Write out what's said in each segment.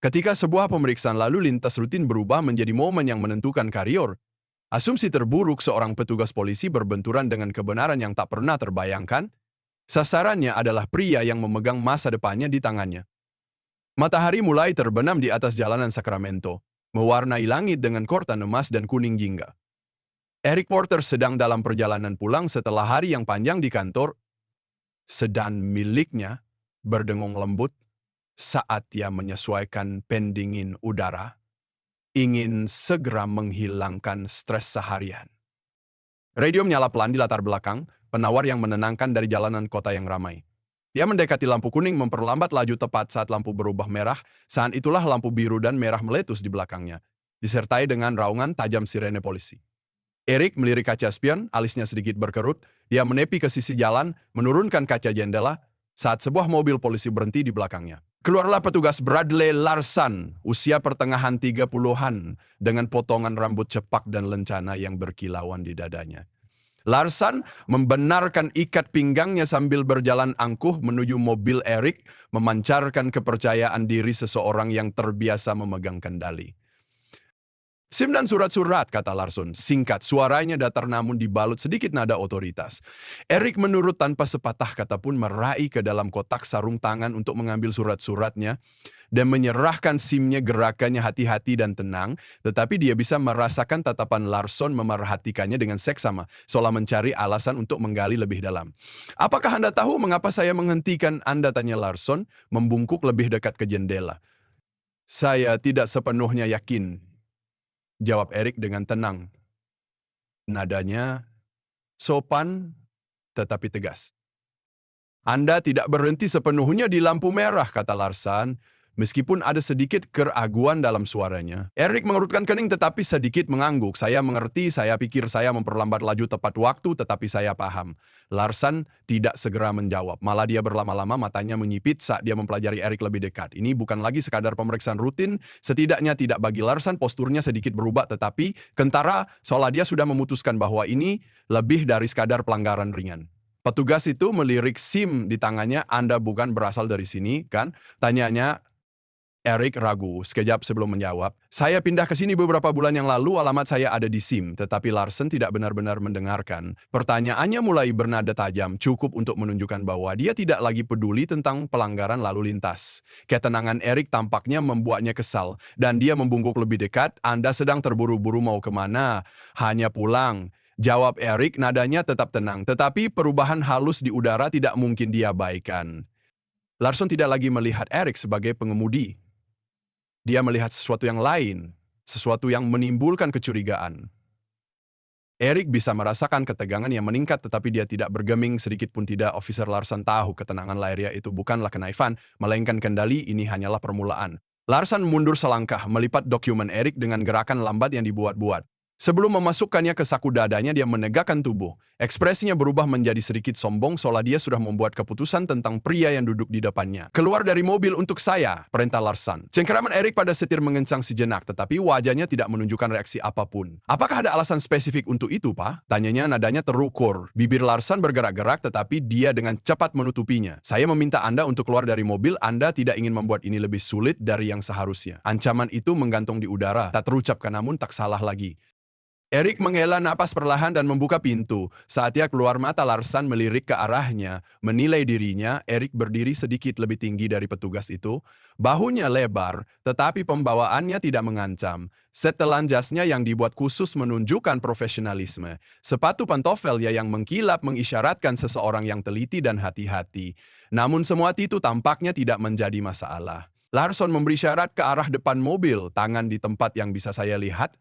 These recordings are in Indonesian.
Ketika sebuah pemeriksaan lalu lintas rutin berubah menjadi momen yang menentukan karir, asumsi terburuk seorang petugas polisi berbenturan dengan kebenaran yang tak pernah terbayangkan. Sasarannya adalah pria yang memegang masa depannya di tangannya. Matahari mulai terbenam di atas jalanan Sacramento, mewarnai langit dengan kortan emas dan kuning jingga. Eric Porter sedang dalam perjalanan pulang setelah hari yang panjang di kantor. Sedan miliknya berdengung lembut saat ia menyesuaikan pendingin udara, ingin segera menghilangkan stres seharian. Radio menyala pelan di latar belakang, penawar yang menenangkan dari jalanan kota yang ramai. Dia mendekati lampu kuning memperlambat laju tepat saat lampu berubah merah, saat itulah lampu biru dan merah meletus di belakangnya, disertai dengan raungan tajam sirene polisi. Eric melirik kaca spion, alisnya sedikit berkerut, dia menepi ke sisi jalan, menurunkan kaca jendela, saat sebuah mobil polisi berhenti di belakangnya. Keluarlah petugas Bradley Larson, usia pertengahan 30-an, dengan potongan rambut cepak dan lencana yang berkilauan di dadanya. Larson membenarkan ikat pinggangnya sambil berjalan angkuh menuju mobil Eric, memancarkan kepercayaan diri seseorang yang terbiasa memegang kendali. SIM dan surat-surat, kata Larson. Singkat, suaranya datar namun dibalut sedikit nada otoritas. Eric menurut tanpa sepatah kata pun meraih ke dalam kotak sarung tangan untuk mengambil surat-suratnya dan menyerahkan SIM-nya. Gerakannya hati-hati dan tenang, tetapi dia bisa merasakan tatapan Larson memerhatikannya dengan seksama, seolah mencari alasan untuk menggali lebih dalam. Apakah Anda tahu mengapa saya menghentikan Anda, tanya Larson, membungkuk lebih dekat ke jendela. Saya tidak sepenuhnya yakin, jawab Eric dengan tenang. Nadanya sopan tetapi tegas. Anda tidak berhenti sepenuhnya di lampu merah, kata Larson, meskipun ada sedikit keraguan dalam suaranya. Eric mengerutkan kening tetapi sedikit mengangguk. Saya mengerti, saya pikir saya memperlambat laju tepat waktu, tetapi saya paham. Larson tidak segera menjawab. Malah dia berlama-lama matanya menyipit saat dia mempelajari Eric lebih dekat. Ini bukan lagi sekadar pemeriksaan rutin, setidaknya tidak bagi Larson. Posturnya sedikit berubah tetapi kentara, seolah dia sudah memutuskan bahwa ini lebih dari sekadar pelanggaran ringan. Petugas itu melirik SIM di tangannya. Anda bukan berasal dari sini, kan? Tanyanya. Eric ragu sekejap sebelum menjawab. Saya pindah ke sini beberapa bulan yang lalu, alamat saya ada di SIM, tetapi Larson tidak benar-benar mendengarkan. Pertanyaannya mulai bernada tajam, cukup untuk menunjukkan bahwa dia tidak lagi peduli tentang pelanggaran lalu lintas. Ketenangan Eric tampaknya membuatnya kesal, dan dia membungkuk lebih dekat. Anda sedang terburu-buru mau kemana? Hanya pulang, jawab Eric, nadanya tetap tenang, tetapi perubahan halus di udara tidak mungkin diabaikan. Larson tidak lagi melihat Eric sebagai pengemudi. Dia melihat sesuatu yang lain, sesuatu yang menimbulkan kecurigaan. Eric bisa merasakan ketegangan yang meningkat, tetapi dia tidak bergeming sedikit pun tidak. Officer Larson tahu ketenangan lahiriah itu bukanlah kenaifan, melainkan kendali. Ini hanyalah permulaan. Larson mundur selangkah, melipat dokumen Eric dengan gerakan lambat yang dibuat-buat. Sebelum memasukkannya ke saku dadanya, dia menegakkan tubuh. Ekspresinya berubah menjadi sedikit sombong, seolah dia sudah membuat keputusan tentang pria yang duduk di depannya. Keluar dari mobil untuk saya, perintah Larson. Cengkeraman Eric pada setir mengencang sejenak, tetapi wajahnya tidak menunjukkan reaksi apapun. Apakah ada alasan spesifik untuk itu, Pak? Tanyanya nadanya terukur. Bibir Larson bergerak-gerak, tetapi dia dengan cepat menutupinya. Saya meminta Anda untuk keluar dari mobil. Anda tidak ingin membuat ini lebih sulit dari yang seharusnya. Ancaman itu menggantung di udara, tak terucapkan namun tak salah lagi. Eric menghela napas perlahan dan membuka pintu. Saat dia keluar, mata Larson melirik ke arahnya. Menilai dirinya, Eric berdiri sedikit lebih tinggi dari petugas itu. Bahunya lebar, tetapi pembawaannya tidak mengancam. Setelan jasnya yang dibuat khusus menunjukkan profesionalisme. Sepatu pantofel yang mengkilap mengisyaratkan seseorang yang teliti dan hati-hati. Namun semua itu tampaknya tidak menjadi masalah. Larson memberi syarat ke arah depan mobil, tangan di tempat yang bisa saya lihat.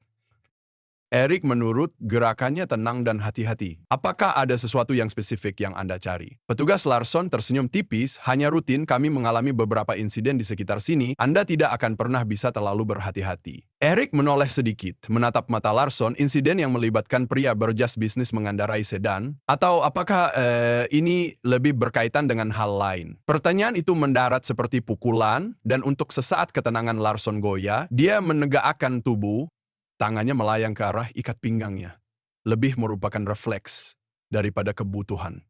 Eric menurut, gerakannya tenang dan hati-hati. Apakah ada sesuatu yang spesifik yang Anda cari? Petugas Larson tersenyum tipis, hanya rutin kami mengalami beberapa insiden di sekitar sini, Anda tidak akan pernah bisa terlalu berhati-hati. Eric menoleh sedikit, menatap mata Larson. Insiden yang melibatkan pria berjas bisnis mengendarai sedan? Atau apakah ini lebih berkaitan dengan hal lain? Pertanyaan itu mendarat seperti pukulan, dan untuk sesaat ketenangan Larson goyah, dia menegakkan tubuh. Tangannya melayang ke arah ikat pinggangnya. Lebih merupakan refleks daripada kebutuhan.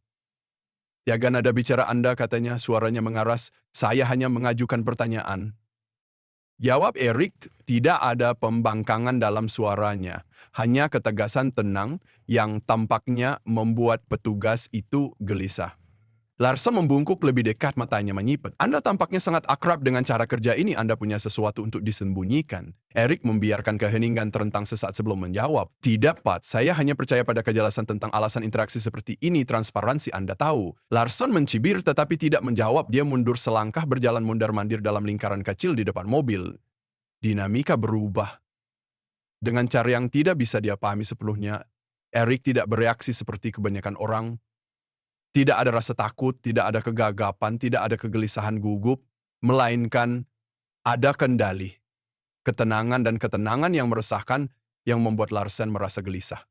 Jaga nada bicara Anda, katanya, suaranya mengaras. Saya hanya mengajukan pertanyaan. Jawab Erik, tidak ada pembangkangan dalam suaranya. Hanya ketegasan tenang yang tampaknya membuat petugas itu gelisah. Larsa membungkuk lebih dekat, matanya menyipit. Anda tampaknya sangat akrab dengan cara kerja ini. Anda punya sesuatu untuk disembunyikan. Erik membiarkan keheningan terentang sesaat sebelum menjawab. Tidak, Pat. Saya hanya percaya pada kejelasan tentang alasan interaksi seperti ini. Transparansi Anda tahu. Larson mencibir tetapi tidak menjawab. Dia mundur selangkah, berjalan mundar-mandir dalam lingkaran kecil di depan mobil. Dinamika berubah. Dengan cara yang tidak bisa dia pahami sepenuhnya, Erik tidak bereaksi seperti kebanyakan orang. Tidak ada rasa takut, tidak ada kegagapan, tidak ada kegelisahan gugup, melainkan ada kendali, ketenangan yang meresahkan yang membuat Larsen merasa gelisah.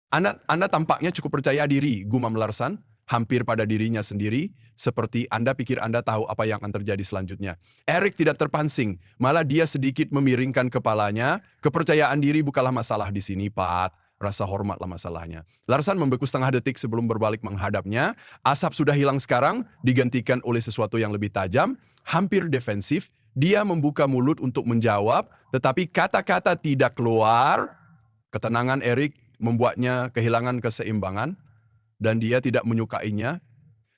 Anda tampaknya cukup percaya diri, gumam Larsen, hampir pada dirinya sendiri, seperti Anda pikir Anda tahu apa yang akan terjadi selanjutnya. Erik tidak terpansing, malah dia sedikit memiringkan kepalanya. Kepercayaan diri bukanlah masalah di sini, Pat. Rasa hormatlah masalahnya. Larsan membeku setengah detik sebelum berbalik menghadapnya. Asap sudah hilang sekarang, digantikan oleh sesuatu yang lebih tajam, hampir defensif. Dia membuka mulut untuk menjawab, tetapi kata-kata tidak keluar. Ketenangan Erik membuatnya kehilangan keseimbangan, dan dia tidak menyukainya.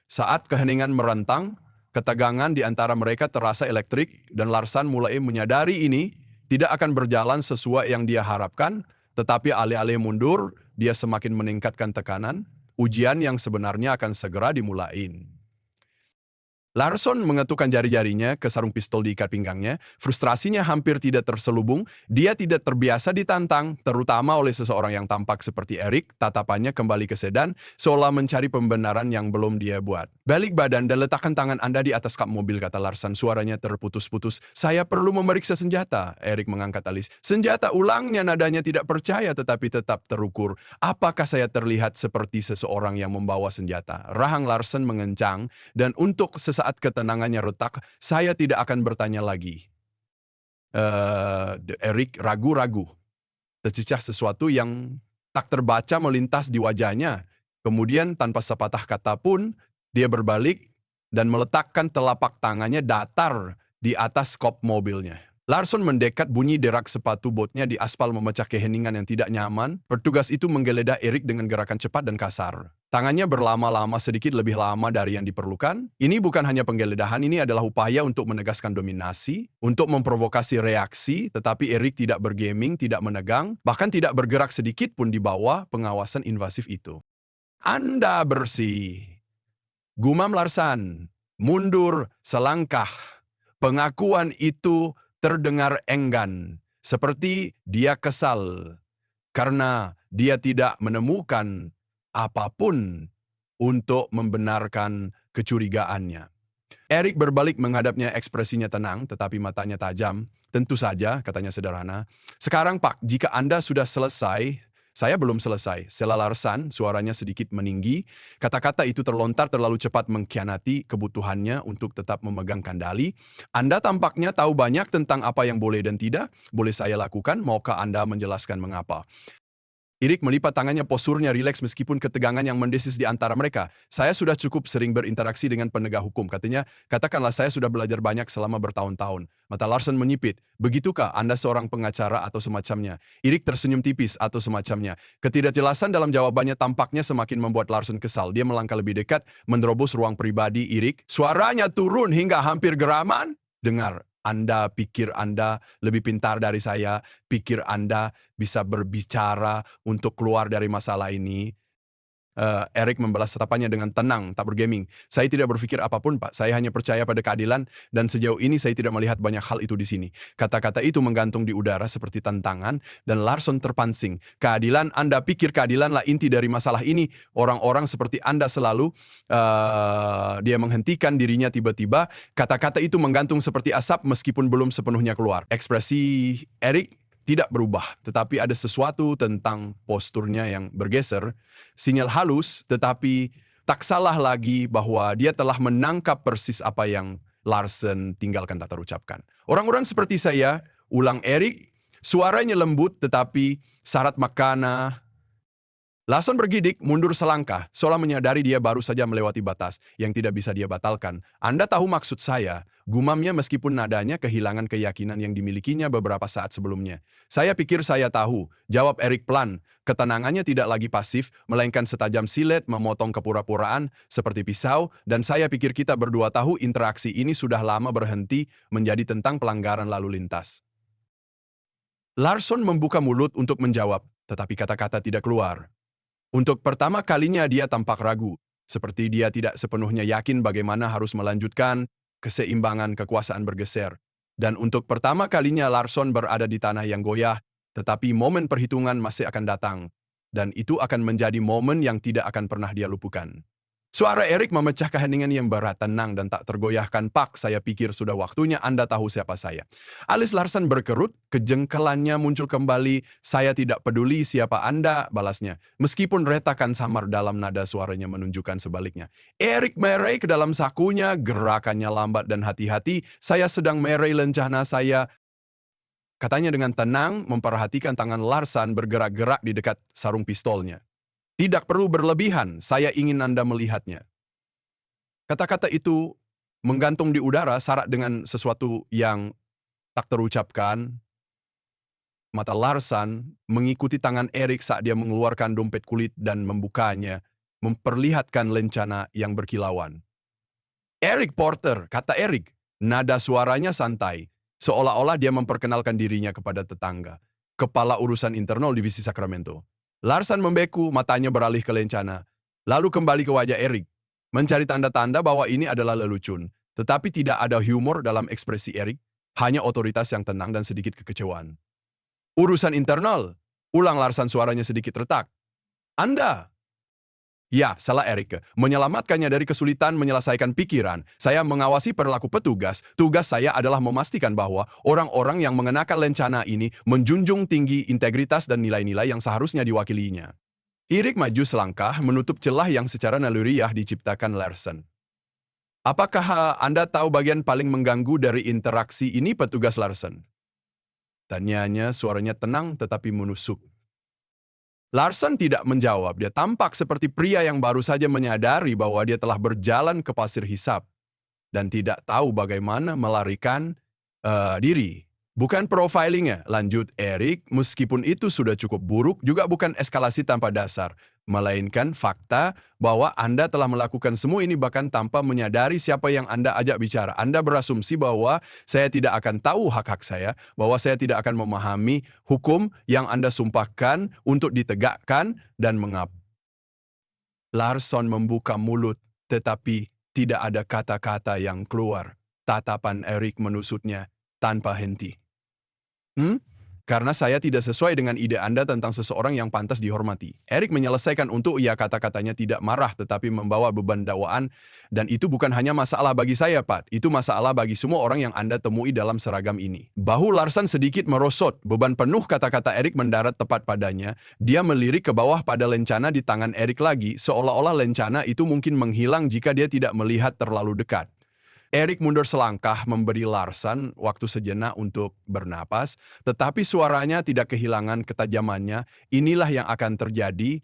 Saat keheningan merentang, ketegangan di antara mereka terasa elektrik, dan Larsan mulai menyadari ini tidak akan berjalan sesuai yang dia harapkan. Tetapi alih-alih mundur, dia semakin meningkatkan tekanan. Ujian yang sebenarnya akan segera dimulai. Larson mengetukkan jari-jarinya ke sarung pistol di ikat pinggangnya. Frustrasinya hampir tidak terselubung. Dia tidak terbiasa ditantang, terutama oleh seseorang yang tampak seperti Erik. Tatapannya kembali ke sedan, seolah mencari pembenaran yang belum dia buat. Balik badan dan letakkan tangan Anda di atas kap mobil, kata Larson. Suaranya terputus-putus. Saya perlu memeriksa senjata. Erik mengangkat alis. Senjata, ulangnya, nadanya tidak percaya tetapi tetap terukur. Apakah saya terlihat seperti seseorang yang membawa senjata? Rahang Larson mengencang, dan untuk sesaat ketenangannya retak, saya tidak akan bertanya lagi. Erik ragu-ragu. Sececah sesuatu yang tak terbaca melintas di wajahnya. Kemudian tanpa sepatah kata pun, dia berbalik dan meletakkan telapak tangannya datar di atas kop mobilnya. Larson mendekat, bunyi derak sepatu botnya di aspal memecah keheningan yang tidak nyaman. Petugas itu menggeledah Erik dengan gerakan cepat dan kasar. Tangannya berlama-lama, sedikit lebih lama dari yang diperlukan. Ini bukan hanya penggeledahan, ini adalah upaya untuk menegaskan dominasi, untuk memprovokasi reaksi, tetapi Erik tidak bergeming, tidak menegang, bahkan tidak bergerak sedikit pun di bawah pengawasan invasif itu. Anda bersih, gumam Larsan, mundur selangkah. Pengakuan itu terdengar enggan, seperti dia kesal, karena dia tidak menemukan apapun untuk membenarkan kecurigaannya. Erik berbalik menghadapnya, ekspresinya tenang, tetapi matanya tajam. Tentu saja, katanya sederhana. Sekarang, Pak, jika Anda sudah selesai, saya belum selesai. Sela Larsan, suaranya sedikit meninggi. Kata-kata itu terlontar terlalu cepat, mengkhianati kebutuhannya untuk tetap memegang kendali. Anda tampaknya tahu banyak tentang apa yang boleh dan tidak boleh saya lakukan. Maukah Anda menjelaskan mengapa? Erik melipat tangannya, posturnya rileks meskipun ketegangan yang mendesis di antara mereka. Saya sudah cukup sering berinteraksi dengan penegak hukum, katanya. Katakanlah saya sudah belajar banyak selama bertahun-tahun. Mata Larson menyipit. Begitukah Anda seorang pengacara atau semacamnya? Erik tersenyum tipis, atau semacamnya. Ketidakjelasan dalam jawabannya tampaknya semakin membuat Larson kesal. Dia melangkah lebih dekat, menerobos ruang pribadi Erik. Suaranya turun hingga hampir geraman. Dengar. Anda pikir Anda lebih pintar dari saya, pikir Anda bisa berbicara untuk keluar dari masalah ini. Erik membalas tatapannya dengan tenang, tak bergeming. Saya tidak berpikir apapun, Pak. Saya hanya percaya pada keadilan, dan sejauh ini saya tidak melihat banyak hal itu di sini. Kata-kata itu menggantung di udara seperti tantangan, dan Larson terpansing. Keadilan, Anda pikir keadilanlah inti dari masalah ini? Orang-orang seperti Anda selalu, dia menghentikan dirinya tiba-tiba. Kata-kata itu menggantung seperti asap meskipun belum sepenuhnya keluar. Ekspresi Erik tidak berubah, tetapi ada sesuatu tentang posturnya yang bergeser. Sinyal halus, tetapi tak salah lagi bahwa dia telah menangkap persis apa yang Larson tinggalkan tak terucapkan. Orang-orang seperti saya, ulang Erik, suaranya lembut tetapi syarat makna Larson bergidik, mundur selangkah, seolah menyadari dia baru saja melewati batas yang tidak bisa dia batalkan. Anda tahu maksud saya, gumamnya meskipun nadanya kehilangan keyakinan yang dimilikinya beberapa saat sebelumnya. Saya pikir saya tahu, jawab Eric pelan. Ketenangannya tidak lagi pasif, melainkan setajam silet memotong kepura-puraan seperti pisau, dan saya pikir kita berdua tahu interaksi ini sudah lama berhenti menjadi tentang pelanggaran lalu lintas. Larson membuka mulut untuk menjawab, tetapi kata-kata tidak keluar. Untuk pertama kalinya dia tampak ragu, seperti dia tidak sepenuhnya yakin bagaimana harus melanjutkan, keseimbangan kekuasaan bergeser. Dan untuk pertama kalinya Larson berada di tanah yang goyah, tetapi momen perhitungan masih akan datang. Dan itu akan menjadi momen yang tidak akan pernah dia lupakan. Suara Eric memecah keheningan yang berat, tenang dan tak tergoyahkan. Pak, saya pikir sudah waktunya Anda tahu siapa saya. Alis Larson berkerut, kejengkelannya muncul kembali. Saya tidak peduli siapa Anda, balasnya. Meskipun retakan samar dalam nada suaranya menunjukkan sebaliknya. Eric merai ke dalam sakunya, gerakannya lambat dan hati-hati. Saya sedang merai lencana saya. Katanya dengan tenang, memperhatikan tangan Larson bergerak-gerak di dekat sarung pistolnya. Tidak perlu berlebihan, saya ingin Anda melihatnya. Kata-kata itu menggantung di udara syarat dengan sesuatu yang tak terucapkan. Mata Larsan mengikuti tangan Eric saat dia mengeluarkan dompet kulit dan membukanya, memperlihatkan lencana yang berkilauan. Eric Porter, kata Eric. Nada suaranya santai, seolah-olah dia memperkenalkan dirinya kepada tetangga. Kepala urusan internal divisi Sacramento. Larsan membeku, matanya beralih ke lencana. Lalu kembali ke wajah Eric. Mencari tanda-tanda bahwa ini adalah lelucon. Tetapi tidak ada humor dalam ekspresi Eric, hanya otoritas yang tenang dan sedikit kekecewaan. Urusan internal, ulang Larsan suaranya sedikit retak. Anda! Ya, salah Eric. Menyelamatkannya dari kesulitan menyelesaikan pikiran. Saya mengawasi perilaku petugas. Tugas saya adalah memastikan bahwa orang-orang yang mengenakan lencana ini menjunjung tinggi integritas dan nilai-nilai yang seharusnya diwakilinya. Eric maju selangkah menutup celah yang secara naluriah diciptakan Larson. Apakah Anda tahu bagian paling mengganggu dari interaksi ini, petugas Larson? Tanyanya, suaranya tenang tetapi menusuk. Larson tidak menjawab. Dia tampak seperti pria yang baru saja menyadari bahwa dia telah berjalan ke pasir hisap dan tidak tahu bagaimana melarikan diri. Bukan profilingnya, lanjut Eric, meskipun itu sudah cukup buruk, juga bukan eskalasi tanpa dasar, melainkan fakta bahwa Anda telah melakukan semua ini bahkan tanpa menyadari siapa yang Anda ajak bicara. Anda berasumsi bahwa saya tidak akan tahu hak-hak saya, bahwa saya tidak akan memahami hukum yang Anda sumpahkan untuk ditegakkan dan mengapa. Larson membuka mulut, tetapi tidak ada kata-kata yang keluar. Tatapan Eric menusuknya tanpa henti. Karena saya tidak sesuai dengan ide Anda tentang seseorang yang pantas dihormati. Eric menyelesaikan untuk kata-katanya tidak marah tetapi membawa beban dakwaan. Dan itu bukan hanya masalah bagi saya, Pat. Itu masalah bagi semua orang yang Anda temui dalam seragam ini. Bahu Larson sedikit merosot. Beban penuh kata-kata Eric mendarat tepat padanya. Dia melirik ke bawah pada lencana di tangan Eric lagi, seolah-olah lencana itu mungkin menghilang jika dia tidak melihat terlalu dekat. Eric mundur selangkah memberi Larson waktu sejenak untuk bernapas, tetapi suaranya tidak kehilangan ketajamannya. Inilah yang akan terjadi.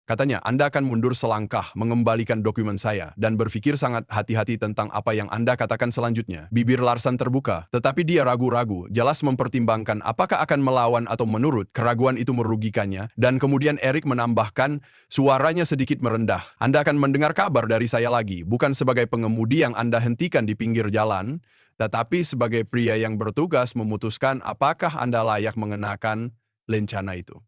Katanya, Anda akan mundur selangkah, mengembalikan dokumen saya, dan berpikir sangat hati-hati tentang apa yang Anda katakan selanjutnya. Bibir Larson terbuka, tetapi dia ragu-ragu, jelas mempertimbangkan apakah akan melawan atau menurut. Keraguan itu merugikannya, dan kemudian Eric menambahkan, suaranya sedikit merendah. Anda akan mendengar kabar dari saya lagi, bukan sebagai pengemudi yang Anda hentikan di pinggir jalan, tetapi sebagai pria yang bertugas memutuskan apakah Anda layak mengenakan lencana itu.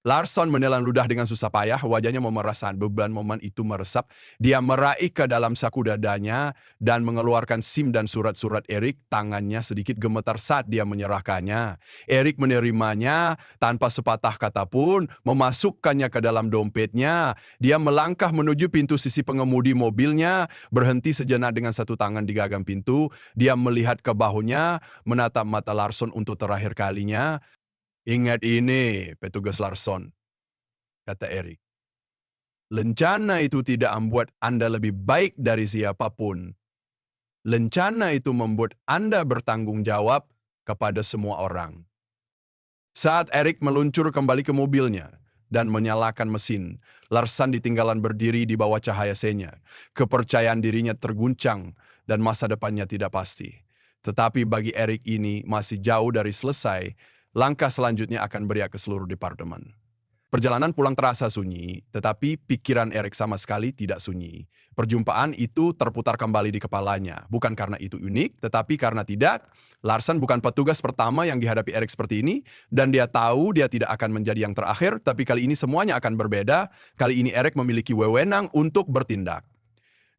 Larson menelan ludah dengan susah payah, wajahnya memerasakan beban momen itu meresap. Dia meraih ke dalam saku dadanya dan mengeluarkan SIM dan surat-surat Eric. Tangannya sedikit gemetar saat dia menyerahkannya. Eric menerimanya tanpa sepatah kata pun, memasukkannya ke dalam dompetnya. Dia melangkah menuju pintu sisi pengemudi mobilnya, berhenti sejenak dengan satu tangan di gagang pintu. Dia melihat ke bahunya, menatap mata Larson untuk terakhir kalinya. Ingat ini, petugas Larson, kata Eric. Lencana itu tidak membuat Anda lebih baik dari siapapun. Lencana itu membuat Anda bertanggung jawab kepada semua orang. Saat Eric meluncur kembali ke mobilnya, dan menyalakan mesin. Larsan ditinggalan berdiri di bawah cahaya senya. Kepercayaan dirinya terguncang dan masa depannya tidak pasti. Tetapi bagi Erik ini masih jauh dari selesai. Langkah selanjutnya akan beriak ke seluruh departemen. Perjalanan pulang terasa sunyi, tetapi pikiran Erik sama sekali tidak sunyi. Perjumpaan itu terputar kembali di kepalanya, bukan karena itu unik, tetapi karena tidak. Larsen bukan petugas pertama yang dihadapi Erik seperti ini, dan dia tahu dia tidak akan menjadi yang terakhir, tapi kali ini semuanya akan berbeda. Kali ini Erik memiliki wewenang untuk bertindak.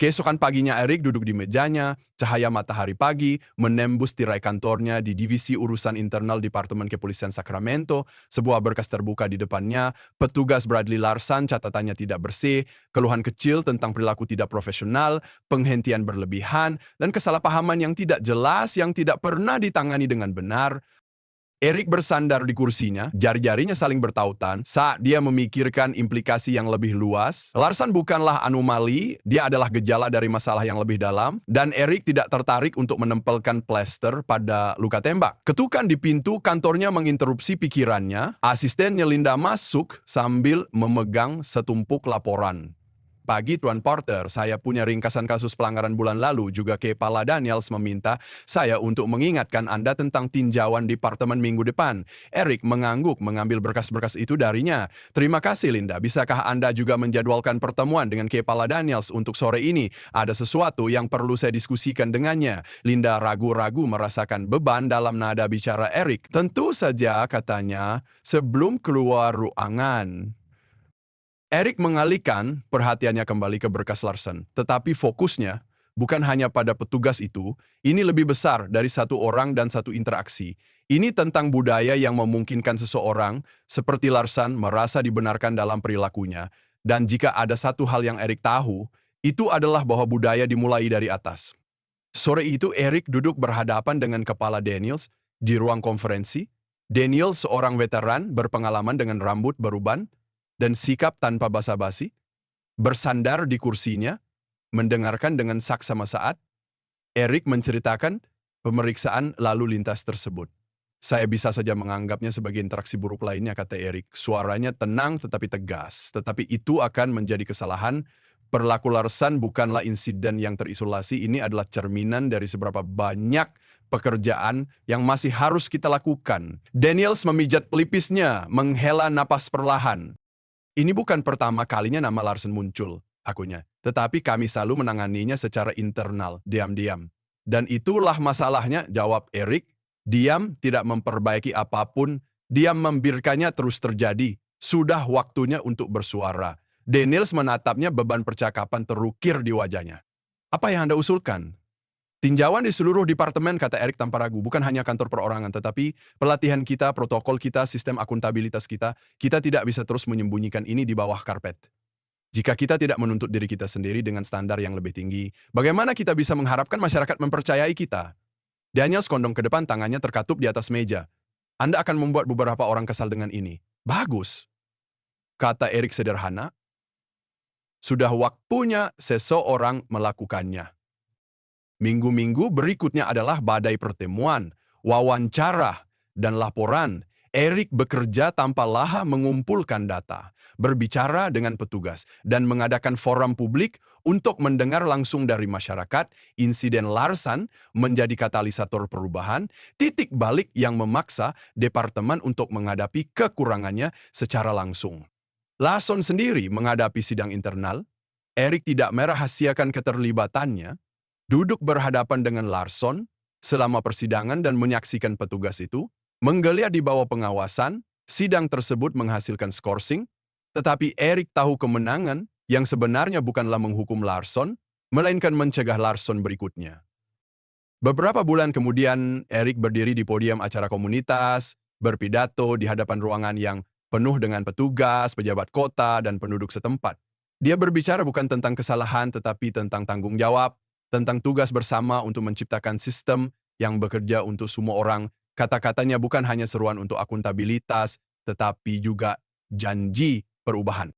Keesokan paginya Erik duduk di mejanya, cahaya matahari pagi menembus tirai kantornya di Divisi Urusan Internal Departemen Kepolisian Sacramento, sebuah berkas terbuka di depannya, petugas Bradley Larsen catatannya tidak bersih, keluhan kecil tentang perilaku tidak profesional, penghentian berlebihan, dan kesalahpahaman yang tidak jelas yang tidak pernah ditangani dengan benar. Erik bersandar di kursinya, jari-jarinya saling bertautan saat dia memikirkan implikasi yang lebih luas. Larsen bukanlah anomali, dia adalah gejala dari masalah yang lebih dalam, dan Erik tidak tertarik untuk menempelkan plester pada luka tembak. Ketukan di pintu kantornya menginterupsi pikirannya. Asistennya Linda masuk sambil memegang setumpuk laporan. Pagi Tuan Porter, saya punya ringkasan kasus pelanggaran bulan lalu, juga Kepala Daniels meminta saya untuk mengingatkan Anda tentang tinjauan departemen minggu depan. Erik mengangguk mengambil berkas-berkas itu darinya. Terima kasih Linda, bisakah Anda juga menjadwalkan pertemuan dengan Kepala Daniels untuk sore ini? Ada sesuatu yang perlu saya diskusikan dengannya. Linda ragu-ragu merasakan beban dalam nada bicara Erik. Tentu saja, katanya, sebelum keluar ruangan. Erik mengalihkan perhatiannya kembali ke berkas Larsen, tetapi fokusnya bukan hanya pada petugas itu, ini lebih besar dari satu orang dan satu interaksi. Ini tentang budaya yang memungkinkan seseorang, seperti Larsen, merasa dibenarkan dalam perilakunya. Dan jika ada satu hal yang Erik tahu, itu adalah bahwa budaya dimulai dari atas. Sore itu Erik duduk berhadapan dengan Kepala Daniels di ruang konferensi. Daniels seorang veteran berpengalaman dengan rambut beruban, dan sikap tanpa basa-basi, bersandar di kursinya, mendengarkan dengan saksama saat, Erik menceritakan pemeriksaan lalu lintas tersebut. Saya bisa saja menganggapnya sebagai interaksi buruk lainnya, kata Erik. Suaranya tenang tetapi tegas, tetapi itu akan menjadi kesalahan. Perilaku Larsen bukanlah insiden yang terisolasi, ini adalah cerminan dari seberapa banyak pekerjaan yang masih harus kita lakukan. Daniels memijat pelipisnya, menghela napas perlahan. Ini bukan pertama kalinya nama Larsen muncul, akunya. Tetapi kami selalu menanganinya secara internal, diam-diam. Dan itulah masalahnya, jawab Erik. Diam, tidak memperbaiki apapun. Diam membiarkannya terus terjadi. Sudah waktunya untuk bersuara. Daniels menatapnya, beban percakapan terukir di wajahnya. Apa yang Anda usulkan? Tinjauan di seluruh departemen, kata Erik tanpa ragu, bukan hanya kantor perorangan, tetapi pelatihan kita, protokol kita, sistem akuntabilitas kita tidak bisa terus menyembunyikan ini di bawah karpet. Jika kita tidak menuntut diri kita sendiri dengan standar yang lebih tinggi, bagaimana kita bisa mengharapkan masyarakat mempercayai kita? Daniel sekondong ke depan, tangannya terkatup di atas meja. Anda akan membuat beberapa orang kesal dengan ini. Bagus, kata Erik sederhana. Sudah waktunya seseorang melakukannya. Minggu-minggu berikutnya adalah badai pertemuan, wawancara, dan laporan. Erik bekerja tanpa lelah mengumpulkan data, berbicara dengan petugas, dan mengadakan forum publik untuk mendengar langsung dari masyarakat. Insiden Larsen menjadi katalisator perubahan, titik balik yang memaksa departemen untuk menghadapi kekurangannya secara langsung. Larsen sendiri menghadapi sidang internal. Erik tidak merahasiakan keterlibatannya. Duduk berhadapan dengan Larsen selama persidangan dan menyaksikan petugas itu, menggeliat di bawah pengawasan. Sidang tersebut menghasilkan skorsing, tetapi Erik tahu kemenangan yang sebenarnya bukanlah menghukum Larsen, melainkan mencegah Larsen berikutnya. Beberapa bulan kemudian, Erik berdiri di podium acara komunitas, berpidato di hadapan ruangan yang penuh dengan petugas, pejabat kota, dan penduduk setempat. Dia berbicara bukan tentang kesalahan, tetapi tentang tanggung jawab, tentang tugas bersama untuk menciptakan sistem yang bekerja untuk semua orang. Kata-katanya bukan hanya seruan untuk akuntabilitas, tetapi juga janji perubahan.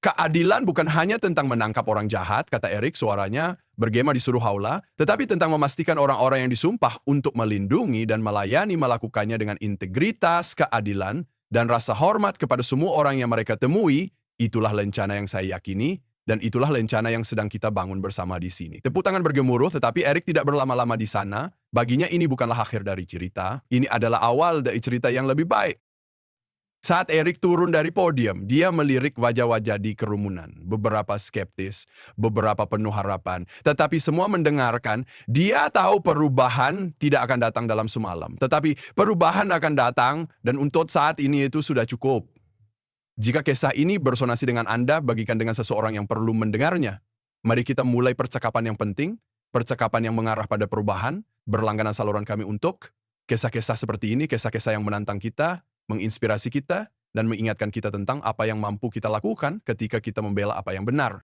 Keadilan bukan hanya tentang menangkap orang jahat, kata Erik, suaranya bergema di seluruh haula, tetapi tentang memastikan orang-orang yang disumpah untuk melindungi dan melayani melakukannya dengan integritas. Keadilan dan rasa hormat kepada semua orang yang mereka temui, itulah lencana yang saya yakini, dan itulah lencana yang sedang kita bangun bersama di sini. Tepuk tangan bergemuruh, tetapi Erik tidak berlama-lama di sana. Baginya ini bukanlah akhir dari cerita, ini adalah awal dari cerita yang lebih baik. Saat Erik turun dari podium, dia melirik wajah-wajah di kerumunan. Beberapa skeptis, beberapa penuh harapan. Tetapi semua mendengarkan, dia tahu perubahan tidak akan datang dalam semalam. Tetapi perubahan akan datang, dan untuk saat ini itu sudah cukup. Jika kisah ini bersonasi dengan Anda, bagikan dengan seseorang yang perlu mendengarnya. Mari kita mulai percakapan yang penting, percakapan yang mengarah pada perubahan, berlangganan saluran kami untuk kisah-kisah seperti ini, kisah-kisah yang menantang kita, menginspirasi kita, dan mengingatkan kita tentang apa yang mampu kita lakukan ketika kita membela apa yang benar.